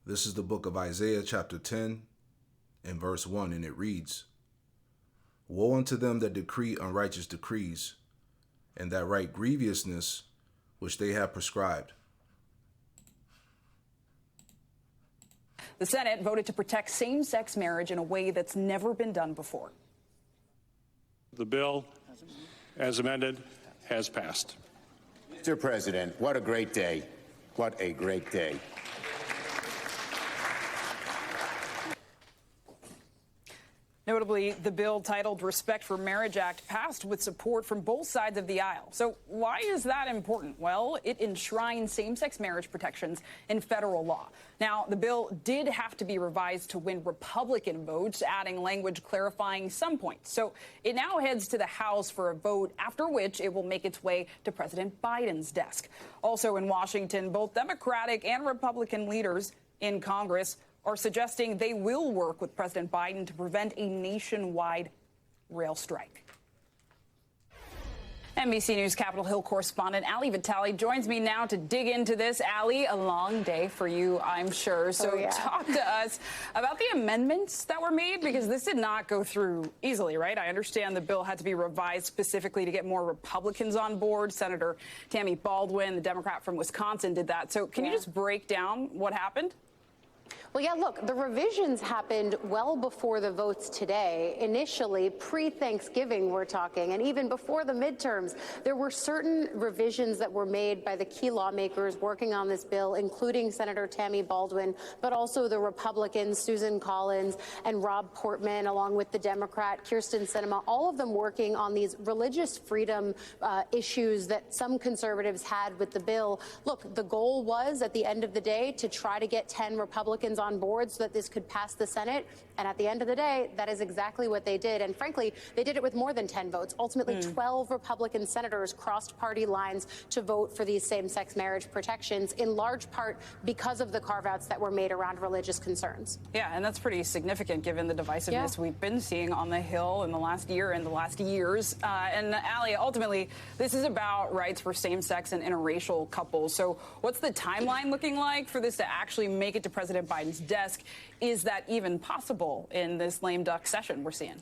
This is the book of Isaiah chapter 10 and verse 1, and it reads, "Woe unto them that decree unrighteous decrees, and that write grievousness which they have prescribed." The Senate voted to protect same-sex marriage in a way that's never been done before. The bill, as amended, has passed. Mr. President, what a great day. What a great day. Notably, the bill titled Respect for Marriage Act passed with support from both sides of the aisle. So why is that important? Well, it enshrines same-sex marriage protections in federal law. Now, the bill did have to be revised to win Republican votes, adding language clarifying some points. So it now heads to the House for a vote, after which it will make its way to President Biden's desk. Also in Washington, both Democratic and Republican leaders in Congress are suggesting they will work with President Biden to prevent a nationwide rail strike. NBC News Capitol Hill correspondent Ali Vitale joins me now to dig into this. Ali, a long day for you, I'm sure. So talk to us about the amendments that were made, because this did not go through easily, right? I understand the bill had to be revised specifically to get more Republicans on board. Senator Tammy Baldwin, the Democrat from Wisconsin, did that. So can you just break down what happened? Well, yeah, look, the revisions happened well before the votes today. Initially, pre-Thanksgiving, we're talking, and even before the midterms, there were certain revisions that were made by the key lawmakers working on this bill, including Senator Tammy Baldwin, but also the Republicans, Susan Collins and Rob Portman, along with the Democrat, Kyrsten Sinema, all of them working on these religious freedom issues that some conservatives had with the bill. Look, the goal was, at the end of the day, to try to get 10 Republicans on board so that this could pass the Senate. And at the end of the day, that is exactly what they did. And frankly, they did it with more than 10 votes. Ultimately, 12 Republican senators crossed party lines to vote for these same-sex marriage protections, in large part because of the carve-outs that were made around religious concerns. Yeah, and that's pretty significant given the divisiveness we've been seeing on the Hill in the last year and the last years. And Ali, ultimately, this is about rights for same-sex and interracial couples. So what's the timeline looking like for this to actually make it to President Biden's desk? Is that even possible in this lame duck session we're seeing?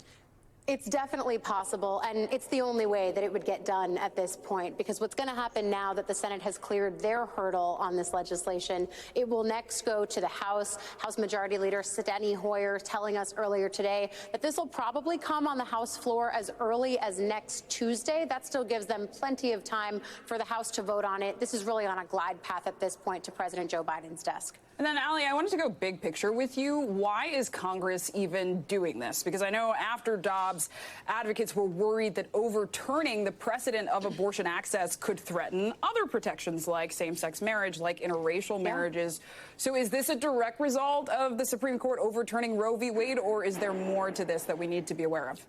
It's definitely possible, and it's the only way that it would get done at this point, because what's going to happen now that the Senate has cleared their hurdle on this legislation, it will next go to the House. House Majority Leader Steny Hoyer telling us earlier today that this will probably come on the House floor as early as next Tuesday. That still gives them plenty of time for the House to vote on it. This is really on a glide path at this point to President Joe Biden's desk. And then, Ali, I wanted to go big picture with you. Why is Congress even doing this? Because I know after Dobbs, advocates were worried that overturning the precedent of abortion access could threaten other protections like same-sex marriage, like interracial marriages. So is this a direct result of the Supreme Court overturning Roe v. Wade, or is there more to this that we need to be aware of?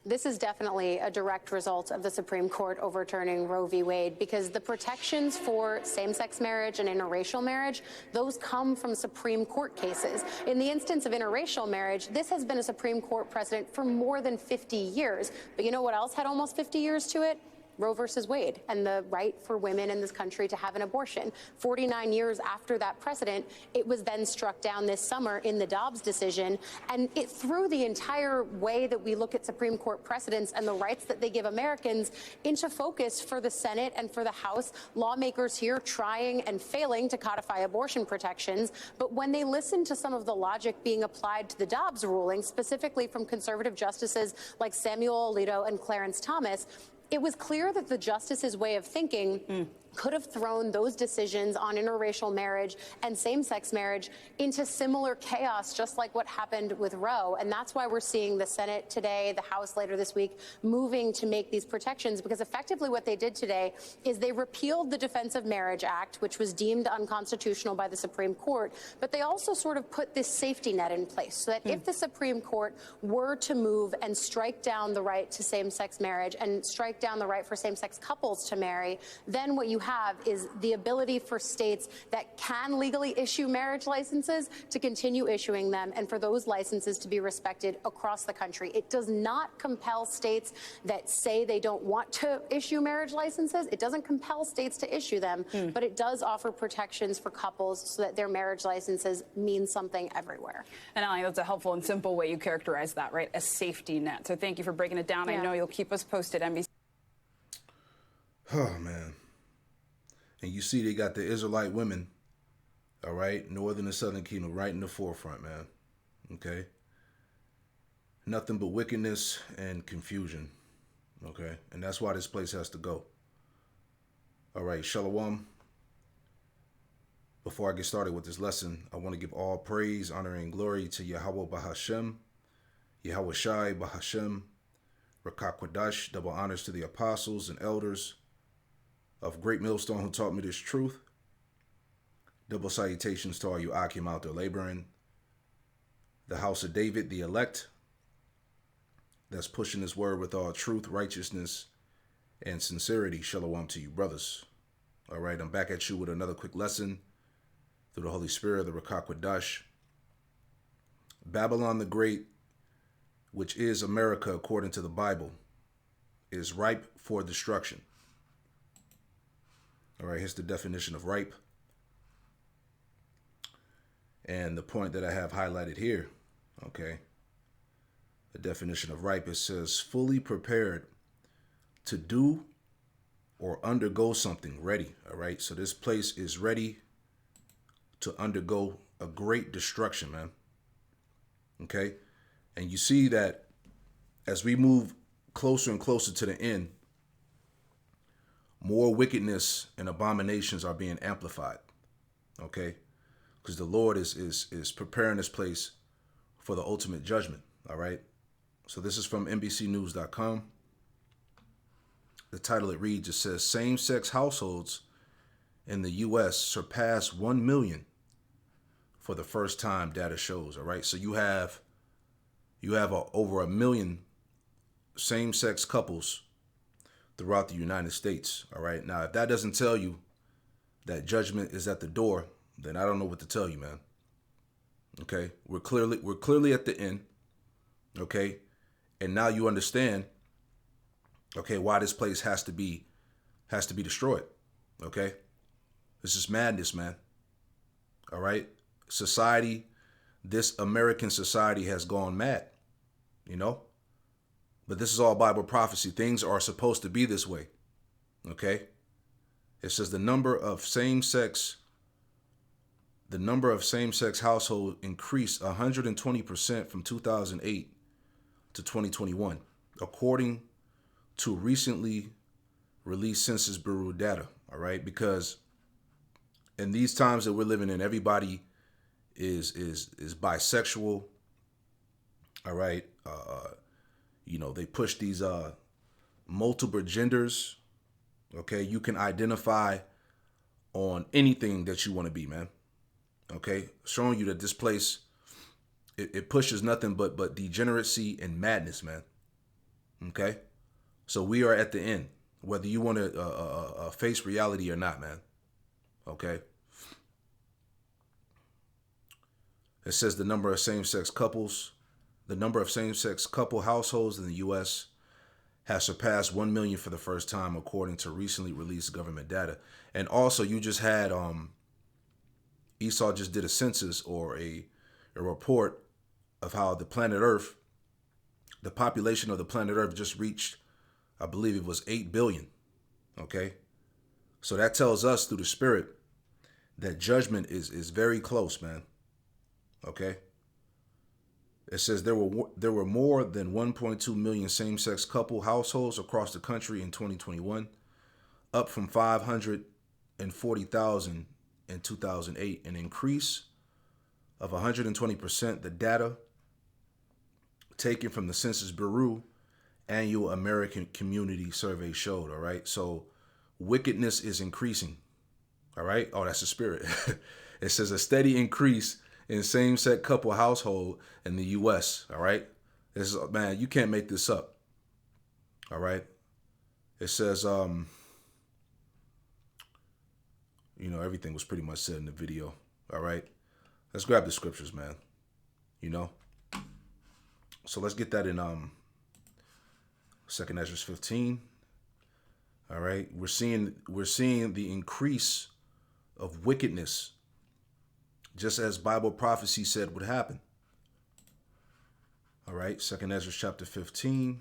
This is definitely a direct result of the Supreme Court overturning Roe v. Wade, because the protections for same-sex marriage and interracial marriage, those come from Supreme Court cases. In the instance of interracial marriage, this has been a Supreme Court precedent for more than 50 years. But you know what else had almost 50 years to it? Roe versus Wade and the right for women in this country to have an abortion. 49 years after that precedent, it was then struck down this summer in the Dobbs decision. And it threw the entire way that we look at Supreme Court precedents and the rights that they give Americans into focus for the Senate and for the House. Lawmakers here trying and failing to codify abortion protections. But when they listen to some of the logic being applied to the Dobbs ruling, specifically from conservative justices like Samuel Alito and Clarence Thomas, it was clear that the justices' way of thinking could have thrown those decisions on interracial marriage and same-sex marriage into similar chaos, just like what happened with Roe. And that's why we're seeing the Senate today, the House later this week, moving to make these protections, because effectively what they did today is they repealed the Defense of Marriage Act, which was deemed unconstitutional by the Supreme Court, but they also sort of put this safety net in place so that if the Supreme Court were to move and strike down the right to same-sex marriage and strike down the right for same-sex couples to marry, then what you have is the ability for states that can legally issue marriage licenses to continue issuing them, and for those licenses to be respected across the country. It does not compel states that say they don't want to issue marriage licenses. It doesn't compel states to issue them, but it does offer protections for couples so that their marriage licenses mean something everywhere. And Allie, that's a helpful and simple way you characterize that, right? A safety net. So thank you for breaking it down. Yeah. I know you'll keep us posted, NBC. Oh, man. And you see they got the Israelite women, all right, Northern and Southern Kingdom right in the forefront, man. Okay? Nothing but wickedness and confusion, okay? And that's why this place has to go. All right, Shalom. Before I get started with this lesson, I want to give all praise, honor, and glory to Yahweh Bahashem, Yahweh Shai Bahashem, Rakakwadash, double honors to the apostles and elders of Great Millstone who taught me this truth. Double salutations to all you Akim out there laboring. The house of David, the elect, that's pushing this word with all truth, righteousness, and sincerity. Shalom to you, brothers. All right, I'm back at you with another quick lesson through the Holy Spirit, the Rakakwadash. Babylon the Great, which is America according to the Bible, is ripe for destruction. All right, here's the definition of ripe. And the point that I have highlighted here, okay, the definition of ripe, it says fully prepared to do or undergo something, ready, all right? So this place is ready to undergo a great destruction, man, okay? And you see that as we move closer and closer to the end, more wickedness and abominations are being amplified, okay? Because the Lord is preparing this place for the ultimate judgment, all right? So this is from NBCnews.com. The title it reads, it says, same-sex households in the U.S. surpass 1 million for the first time, data shows, all right? So you have over 1 million same-sex couples throughout the United States, all right? Now, if that doesn't tell you that judgment is at the door, then I don't know what to tell you, man. Okay? We're clearly at the end, okay? And now you understand, okay, why this place has to be destroyed, okay? This is madness, man. All right? Society, this American society has gone mad, you know? But this is all Bible prophecy. Things are supposed to be this way, okay? It says the number of same-sex households increased 120% from 2008 to 2021, according to recently released Census Bureau data, all right? Because in these times that we're living in, everybody is bisexual, all right? You know, they push these multiple genders, okay? You can identify on anything that you want to be, man, okay? Showing you that this place, it pushes nothing but degeneracy and madness, man, okay? So we are at the end, whether you want to face reality or not, man, okay? It says the number of same-sex couple households in the U.S. has surpassed 1 million for the first time, according to recently released government data. And also, you just had Esau just did a census or a report of how the population of the planet Earth just reached, I believe it was 8 billion. Okay, so that tells us through the Spirit that judgment is very close, man. Okay. It says there were more than 1.2 million same-sex couple households across the country in 2021, up from 540,000 in 2008, an increase of 120%. The data taken from the Census Bureau annual American Community Survey showed, all right? So wickedness is increasing, all right? Oh, that's the Spirit. It says a steady increase in same-sex couple household in the U.S., all right? This is, man, you can't make this up, all right? It says you know, everything was pretty much said in the video. All right. Let's grab the scriptures, man. You know. So let's get that in 2nd Ezra 15. All right. We're seeing the increase of wickedness, just as Bible prophecy said would happen. All right. 2nd Ezra chapter 15.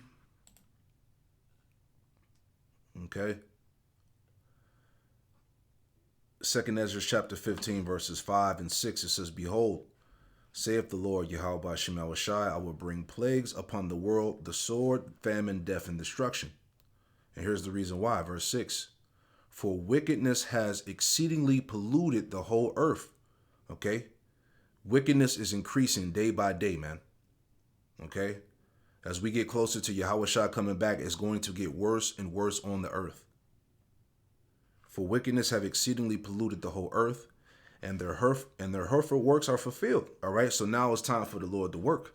Okay. 2nd Ezra chapter 15, verses 5 and 6, it says, Behold, saith the Lord Yahweh Shemel Shai, I will bring plagues upon the world, the sword, famine, death, and destruction. And here's the reason why. Verse 6, for wickedness has exceedingly polluted the whole earth. Okay? Wickedness is increasing day by day, man. Okay? As we get closer to Yahweh Shai coming back, it's going to get worse and worse on the earth. For wickedness have exceedingly polluted the whole earth, and their hurtful works are fulfilled. All right, so now it's time for the Lord to work.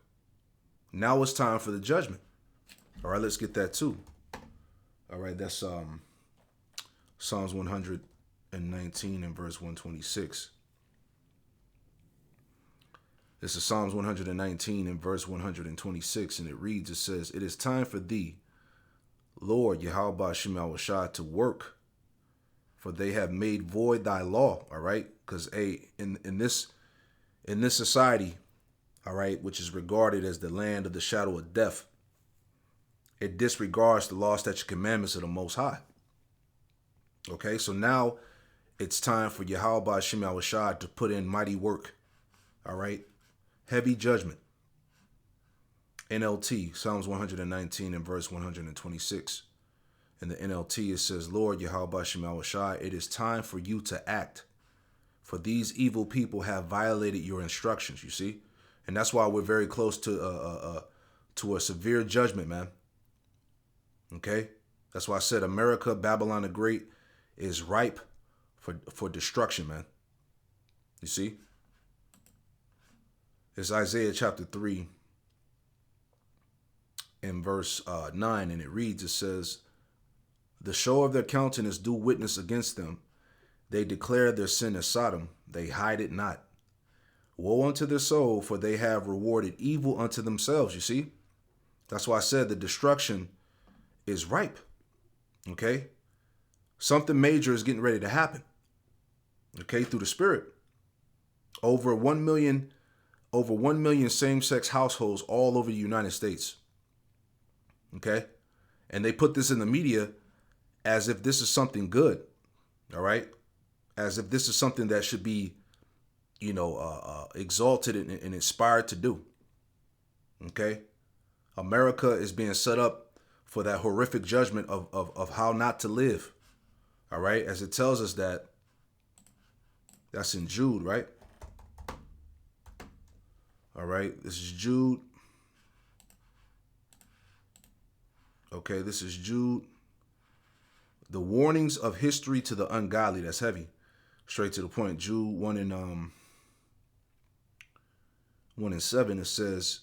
Now it's time for the judgment. All right, let's get that too. All right, that's Psalms 119 and verse 126. This is Psalms 119 and verse 126, and it reads, it says, It is time for thee, Lord Yahweh Shemel Shai, to work, for they have made void thy law. All right, because in this society, all right, which is regarded as the land of the shadow of death, it disregards the law, statutes, commandments of the Most High. Okay, so now it's time for Yahweh Shemel Shai to put in mighty work. All right, heavy judgment. NLT, Psalms 119 and verse 126. In the NLT, it says, Lord Yahweh Shemel Shai, it is time for you to act, for these evil people have violated your instructions, you see? And that's why we're very close to a severe judgment, man. Okay? That's why I said America, Babylon the Great, is ripe for destruction, man. You see? It's Isaiah chapter 3 and verse 9, and it reads, it says, The show of their countenance do witness against them. They declare their sin as Sodom. They hide it not. Woe unto their soul, for they have rewarded evil unto themselves. You see? That's why I said the destruction is ripe. Okay? Something major is getting ready to happen. Okay? Through the Spirit. Over 1 million same-sex households all over the United States. Okay? And they put this in the media as if this is something good. All right? As if this is something that should be, exalted and inspired to do. Okay? America is being set up for that horrific judgment of how not to live. All right? As it tells us that's in Jude, right? All right, this is Jude. Okay, this is Jude. The warnings of history to the ungodly. That's heavy. Straight to the point. Jude 1 and 7, it says,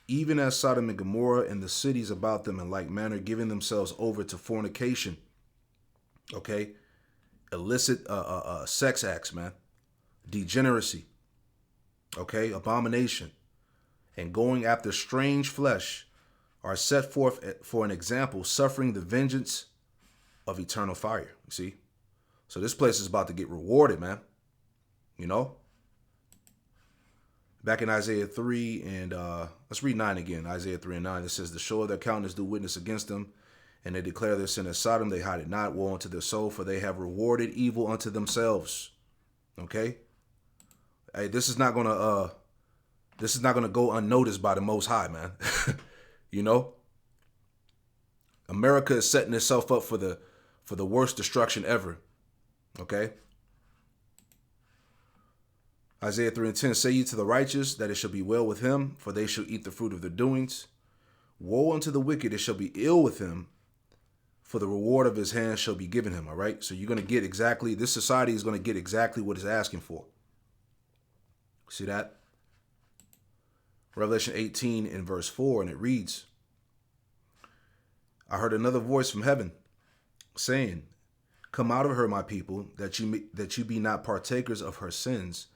even as Sodom and Gomorrah and the cities about them in like manner, giving themselves over to fornication. Okay, illicit sex acts, man. Degeneracy. Okay, abomination. And going after strange flesh, are set forth for an example, suffering the vengeance of eternal fire. You see? So this place is about to get rewarded, man. You know? Back in Isaiah 3 and let's read 9 again. Isaiah 3 and 9. It says, the show of their countenance do witness against them, and they declare their sin as Sodom. They hide it not. Woe unto their soul, for they have rewarded evil unto themselves. Okay? Hey, this is not gonna go unnoticed by the Most High, man. You know, America is setting itself up for the worst destruction ever. Okay. Isaiah 3 and 10, say ye to the righteous that it shall be well with him, for they shall eat the fruit of their doings. Woe unto the wicked, it shall be ill with him, for the reward of his hands shall be given him. All right. So you're going to get exactly, this society is going to get exactly what it's asking for. See that? Revelation 18 in verse 4, and it reads, I heard another voice from heaven saying, Come out of her, my people, that you be not partakers of her sins,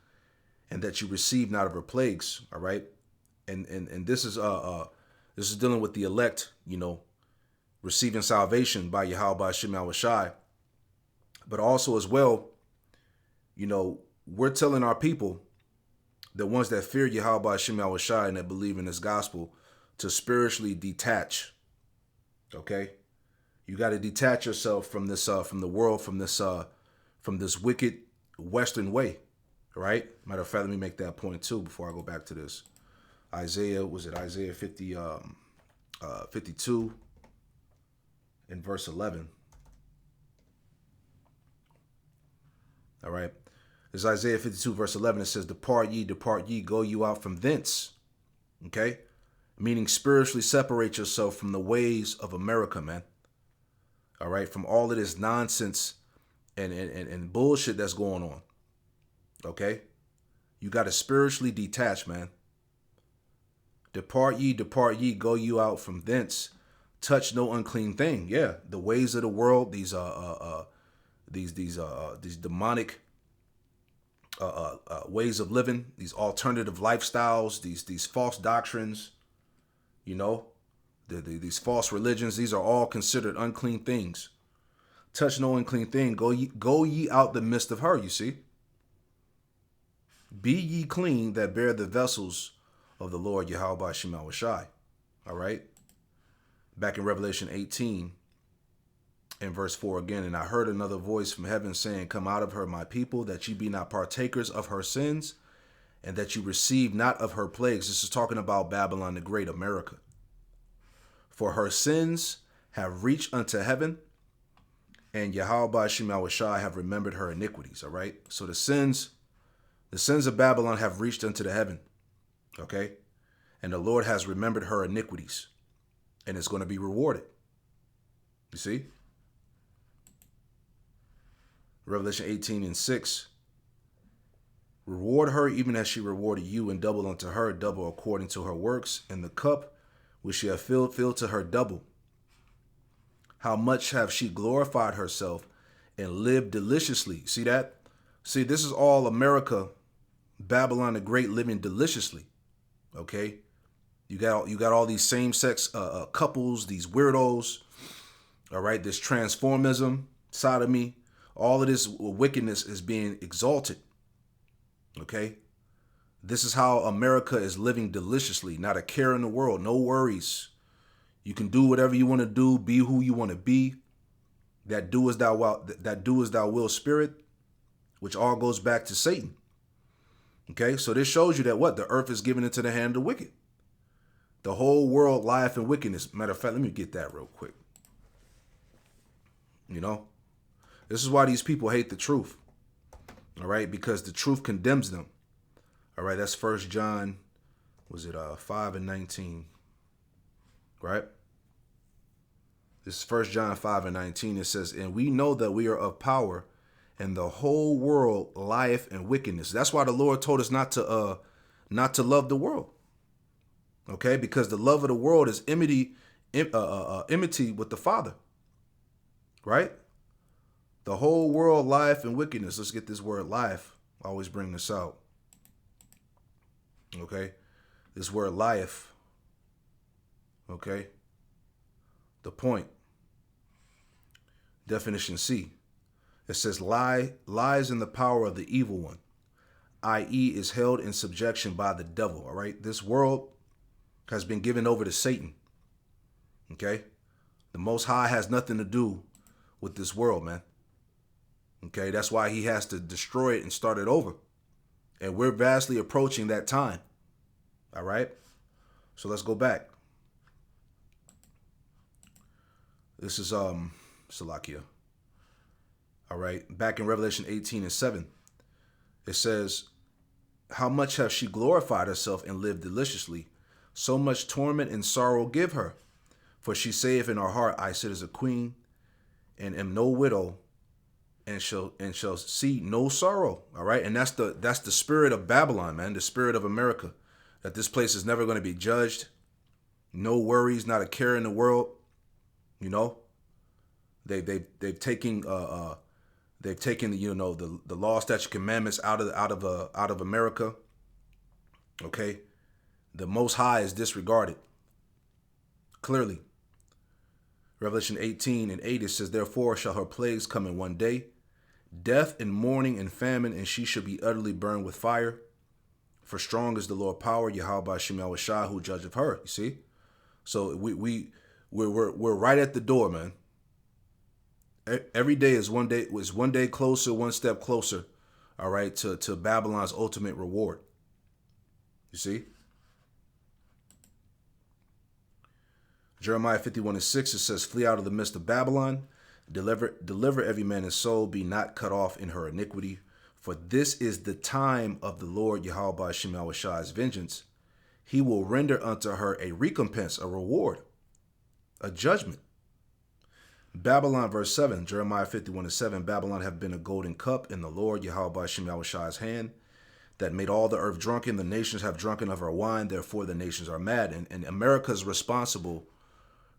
and that you receive not of her plagues. All right, and this is dealing with the elect, receiving salvation by Yahweh Shema Shai. But also as well, we're telling our people, the ones that fear Yahweh Shema Shai and that believe in this gospel, to spiritually detach. Okay, you got to detach yourself from this, from the world, from this wicked Western way. Right? Matter of fact, let me make that point too before I go back to this. Isaiah 52 in verse 11. All right. It's Isaiah 52 verse 11. It says, depart ye, go you out from thence. Okay. Meaning spiritually separate yourself from the ways of America, man. All right. From all of this nonsense and bullshit that's going on. Okay. You got to spiritually detach, man. Depart ye, go you out from thence. Touch no unclean thing. Yeah, the ways of the world, these demonic ways of living, these alternative lifestyles, these false doctrines, these false religions. These are all considered unclean things. Touch no unclean thing. Go ye out the midst of her. You see. Be ye clean that bear the vessels of the Lord Yahweh Shema Shai. All right. Back in Revelation 18 in verse 4 again, and I heard another voice from heaven saying, come out of her, my people, that ye be not partakers of her sins, and that you receive not of her plagues. This is talking about Babylon the Great, America. For her sins have reached unto heaven, and Yahweh Shema Shai have remembered her iniquities. All right. So the sins of Babylon have reached unto the heaven. Okay. And the Lord has remembered her iniquities, and it's going to be rewarded. You see? Revelation 18 and 6. Reward her even as she rewarded you, and double unto her, double according to her works, and the cup which she hath filled to her double. How much have she glorified herself and lived deliciously? See that? See, this is all America, Babylon the Great, living deliciously. Okay? You got all these same-sex couples, these weirdos. All right? This transformism, sodomy, all of this wickedness is being exalted. Okay? This is how America is living deliciously. Not a care in the world. No worries. You can do whatever you want to do. Be who you want to be. That do as thou will spirit, which all goes back to Satan. Okay? So this shows you that what? The earth is given into the hand of the wicked. The whole world lieth in wickedness. Matter of fact, let me get that real quick. This is why these people hate the truth. All right? Because the truth condemns them. All right? That's 1 John, 5 and 19. Right? This is 1 John 5 and 19. It says, and we know that we are of power, and the whole world lieth in wickedness. That's why the Lord told us not to love the world. Okay? Because the love of the world is enmity with the Father. Right? The whole world lieth in wickedness. Let's get this word lieth. I always bring this out. Okay? This word lieth. Okay? The point. Definition C. It says lies in the power of the evil one, i.e. is held in subjection by the devil. All right? This world has been given over to Satan. Okay? The Most High has nothing to do with this world, man. Okay? That's why he has to destroy it and start it over. And we're vastly approaching that time. All right? So let's go back. This is Salakia. All right. Back in Revelation 18 and 7, it says, how much have she glorified herself and lived deliciously? So much torment and sorrow give her. For she saith in her heart, I sit as a queen and am no widow, and shall see no sorrow. All right. And that's the spirit of Babylon, man. The spirit of America, that this place is never going to be judged. No worries, not a care in the world. They've taken They've taken the law, statute, commandments out of America. Okay, the Most High is disregarded clearly. Revelation 18:8, it says, "Therefore shall her plagues come in one day, death and mourning and famine, and she shall be utterly burned with fire. For strong is the Lord power, Yahweh Ba'ashem Yahushua, who judgeth her." You see, so we're right at the door, man. Every day is one day closer, one step closer, all right, to Babylon's ultimate reward. You see? Jeremiah 51:6, it says, "Flee out of the midst of Babylon, deliver every man his soul, be not cut off in her iniquity. For this is the time of the Lord Yahweh Ba'ashem Yahushua's vengeance. He will render unto her a recompense, a reward, a judgment." Babylon, verse 7, Jeremiah 51:7, "Babylon have been a golden cup in the Lord Yahweh Ba'ashem Yahushua's hand, that made all the earth drunken. The nations have drunken of her wine, therefore the nations are mad." And America is responsible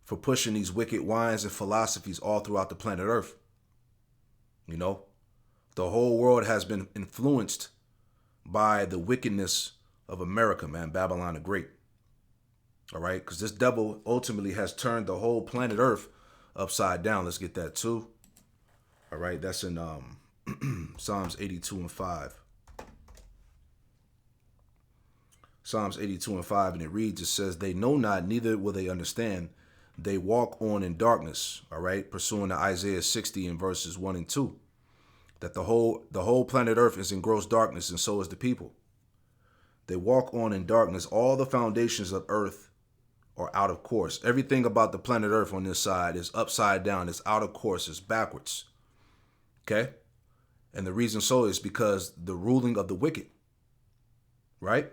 for pushing these wicked wines and philosophies all throughout the planet Earth. You know, the whole world has been influenced by the wickedness of America, man, Babylon the Great. All right, because this devil ultimately has turned the whole planet Earth upside down. Let's get that too. All right, that's in Psalms 82:5. Psalms 82:5, and it reads, it says, "They know not, neither will they understand. They walk on in darkness." All right, pursuing to Isaiah 60 in verses 1 and 2. That the whole planet Earth is in gross darkness, and so is the people. They walk on in darkness. All the foundations of earth are out of course. Everything about the planet Earth on this side is upside down. It's out of course. It's backwards. Okay? And the reason so is because the ruling of the wicked. Right?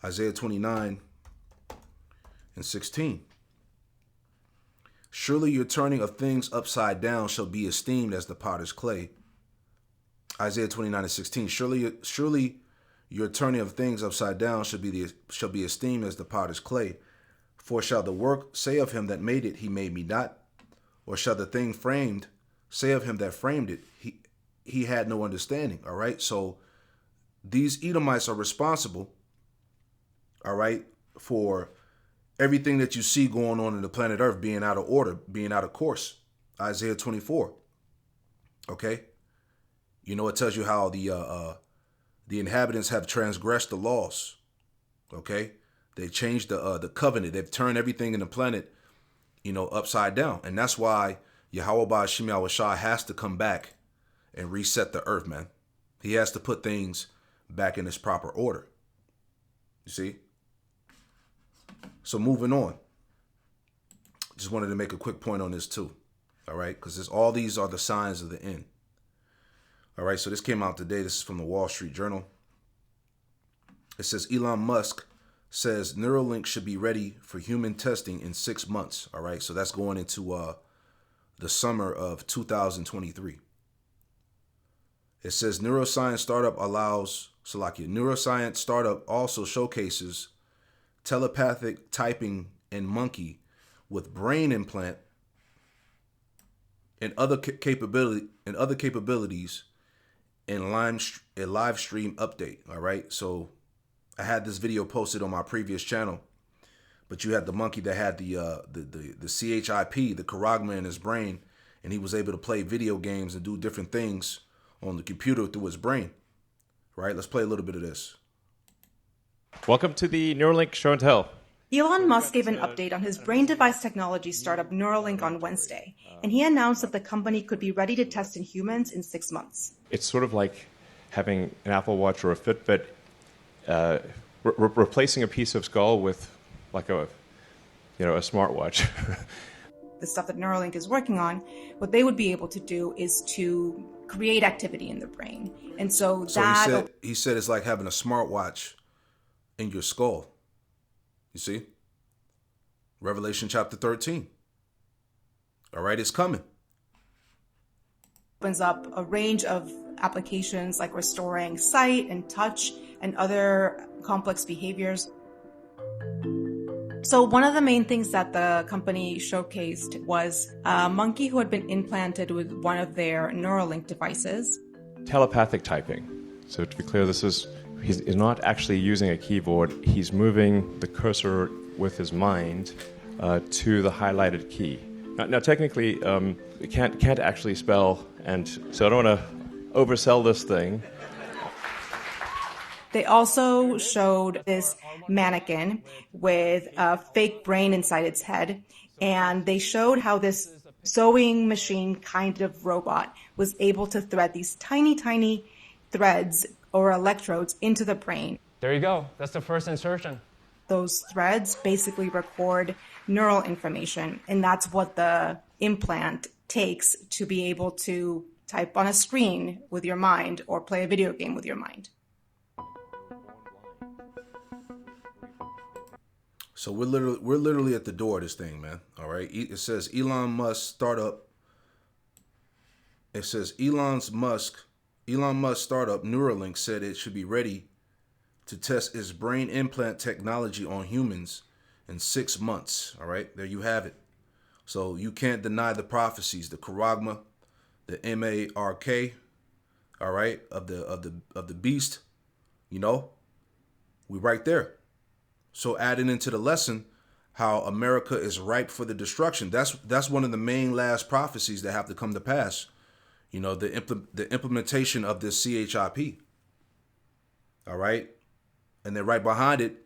Isaiah 29:16. "Surely your turning of things upside down shall be esteemed as the potter's clay." Isaiah 29:16. Surely your turning of things upside down shall be esteemed as the potter's clay. For shall the work say of him that made it, he made me not? Or shall the thing framed say of him that framed it, he had no understanding? All right. So these Edomites are responsible, all right, for everything that you see going on in the planet Earth being out of order, being out of course. Isaiah 24. Okay. You know, it tells you how the inhabitants have transgressed the laws. Okay. They changed the covenant. They've turned everything in the planet, upside down. And that's why Yahweh Ba'ashem Yahushua has to come back and reset the earth, man. He has to put things back in its proper order. You see? So moving on. Just wanted to make a quick point on this too. All right? Because all these are the signs of the end. All right, so this came out today. This is from the Wall Street Journal. It says Elon Musk says Neuralink should be ready for human testing in 6 months. All right, so that's going into the summer of 2023. It says neuroscience startup also showcases telepathic typing in monkey with brain implant and other capabilities in a live stream update. All right, so I had this video posted on my previous channel, but you had the monkey that had the CHIP, the charagma in his brain, and he was able to play video games and do different things on the computer through his brain. Right? Let's play a little bit of this. Welcome to the Neuralink Show and Tell. Elon Musk gave an update on his brain device technology startup Neuralink on Wednesday, and he announced that the company could be ready to test in humans in 6 months. It's sort of like having an Apple Watch or a Fitbit, replacing a piece of skull with like a smartwatch. The stuff that Neuralink is working on, what they would be able to do is to create activity in the brain. And so he said it's like having a smartwatch in your skull. You see? Revelation chapter 13. All right, it's coming. Opens up a range of applications like restoring sight and touch and other complex behaviors. So one of the main things that the company showcased was a monkey who had been implanted with one of their Neuralink devices. Telepathic typing. So to be clear, he's not actually using a keyboard. He's moving the cursor with his mind to the highlighted key. Now technically, it can't actually spell, and so I don't want to oversell this thing. They also showed this mannequin with a fake brain inside its head, and they showed how this sewing machine kind of robot was able to thread these tiny, tiny threads or electrodes into the brain. There you go. That's the first insertion. Those threads basically record neural information, and that's what the implant takes to be able to type on a screen with your mind or play a video game with your mind. So we're literally at the door of this thing, man. All right. It says Elon Musk startup startup Neuralink said it should be ready to test its brain implant technology on humans in 6 months. All right. There you have it. So you can't deny the prophecies, the charagma, the MARK, all right, of the beast. You know, we right there. So adding into the lesson how America is ripe for the destruction. That's one of the main last prophecies that have to come to pass. You know, the implementation of this CHIP. All right. And then right behind it,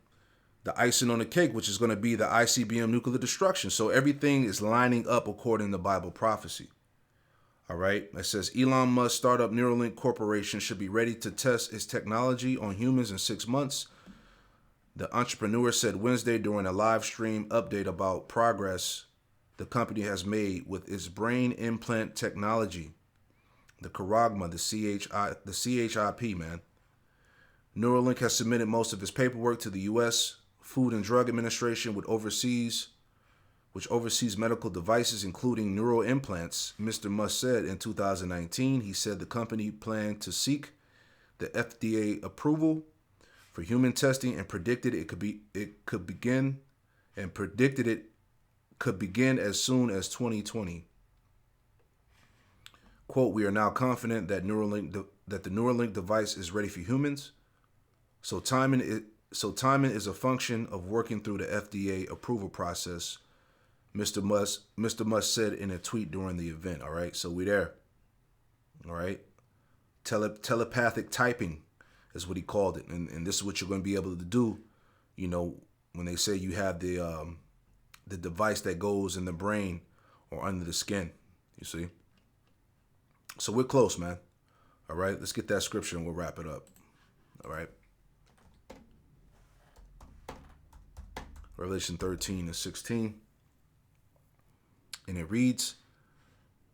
the icing on the cake, which is going to be the ICBM nuclear destruction. So everything is lining up according to Bible prophecy. All right. It says Elon Musk startup Neuralink Corporation should be ready to test its technology on humans in 6 months. The entrepreneur said Wednesday during a live stream update about progress the company has made with its brain implant technology, the charagma, the CHIP, man. Neuralink has submitted most of its paperwork to the U.S. Food and Drug Administration, which oversees medical devices, including neural implants. Mr. Musk said in 2019, he said the company planned to seek the FDA approval for human testing and predicted it could begin as soon as 2020. Quote, we are now confident that the Neuralink device is ready for humans. So timing is a function of working through the FDA approval process, Mr. Musk said in a tweet during the event. All right, so we there. All right, telepathic typing is what he called it, and this is what you're going to be able to do. You know, when they say you have the device that goes in the brain or under the skin. You see. So we're close, man. All right, let's get that scripture and we'll wrap it up. All right. Revelation 13:16. And it reads,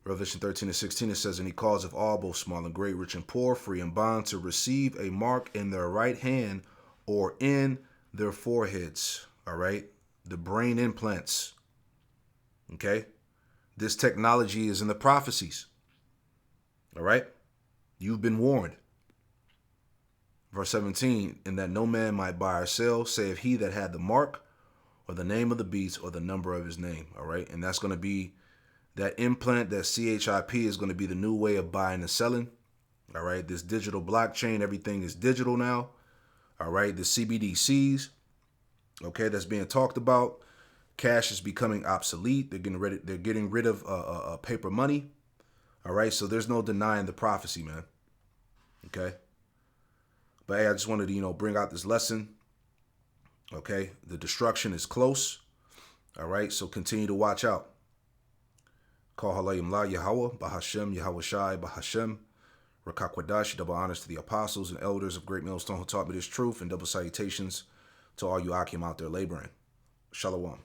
Revelation 13:16, it says, and he calls of all, both small and great, rich and poor, free and bond, to receive a mark in their right hand or in their foreheads. All right. The brain implants. Okay. This technology is in the prophecies. All right. You've been warned. Verse 17, and that no man might buy or sell, save he that had the mark or the name of the beast or the number of his name. All right. And that's going to be that implant, that CHIP is going to be the new way of buying and selling. All right. This digital blockchain, everything is digital now. All right. The CBDCs, okay, that's being talked about. Cash is becoming obsolete. They're getting rid of paper money. All right. So there's no denying the prophecy, man. Okay. But hey, I just wanted to, bring out this lesson. Okay. The destruction is close. All right. So continue to watch out. Call Halayim La Yahweh, Bahashem, Yahweh Shai, Bahashem, Rakakwadash, double honors to the apostles and elders of Great Millstone who taught me this truth, and double salutations to all you Akim out there laboring. Shalom.